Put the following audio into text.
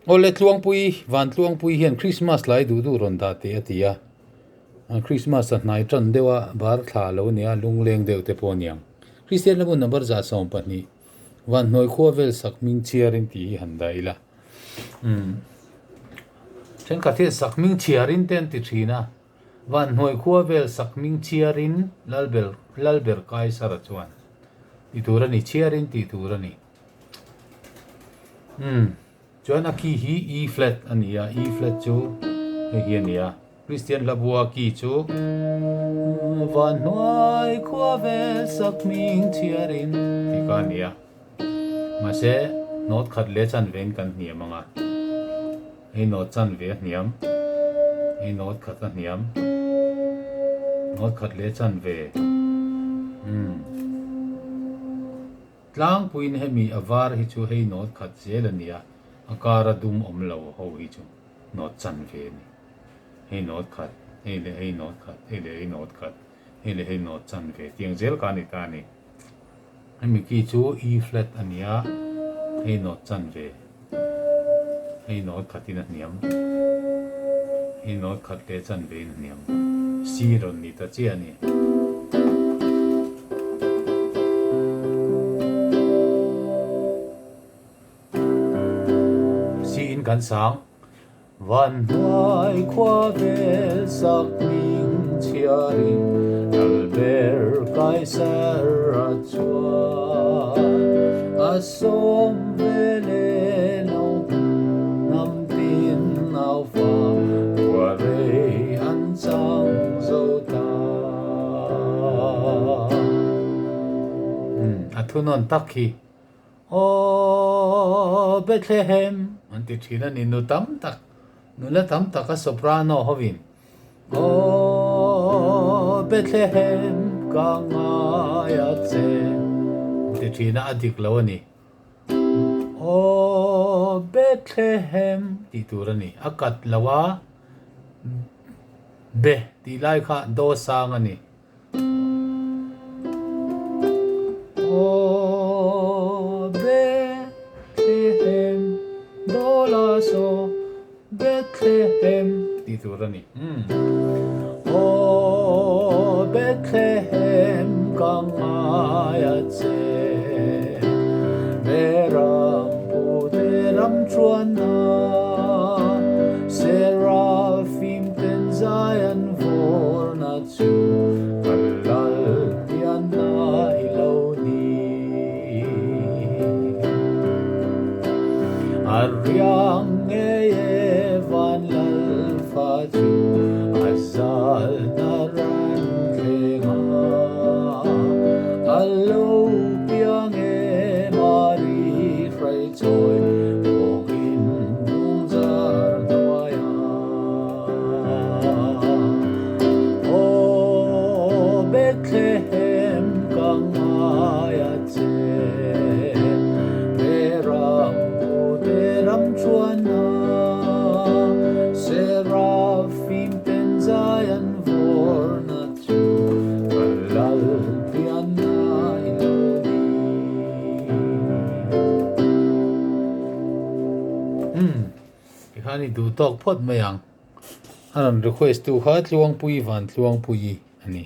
ole tluang pui van tluang pui hian Christmas lai du ron da te atia Christmas a hnai tran dewa bar thla lo nia lungleng deu te poniang Christian lamun number za som pani van noi khuavel sakhming chhiarin ti handaila chen ka the sakhming chhiarin ten ti thina van noi khuavel sakhming chhiarin lalber kai sara chuan ti turani chhiarin ti turani chuan a ki hi E flat ania E flat chu he ania Christian labua ki chu van noi khuavel sakhming chhiarin ti ka nia ma se not khat le chan ven kan hniam anga he not chan ve hniam he not khat a hniam not khat le chan ve tlang puin hemi avar hi chu hei not khat zelania akara dum omlo ho hi chu not chan ve ni hei not khat hei not khat hei not khat hei not chan ve tiang zel ka ni hemi ki chu E flat ania hei not chan ve hei not khatina hniam hei not khat le chan ve hniam si ron ni ta chi ani kan sang van hnuai khuavel sakhming chhiarin lalber kai sara chuan a som vele lo nam tin nau fa qua re an chang zo ta athunon takhi o Bethlehem anti thina ni nu tam tak a soprano hovin o Bethlehem ka ngaya che anti thina adik lawani o Bethlehem ti turani akat lawa be ti lai kha do sang ani so Bethlehem ti turani o Bethlehem ka ngaya che veram puteram chuana seraphim ten zion vorna chu kalal tiana iloni Aryang van lal fa chu azal naran khenga allo piang mari frai choi ong in dung zar dwaya o Bethlehem ka ngaya che ram chuana seraphim ten zion vorna chu kalal piana iloni ihani du tok phot mayang anan request tu kha tluang pui van tluang pui ani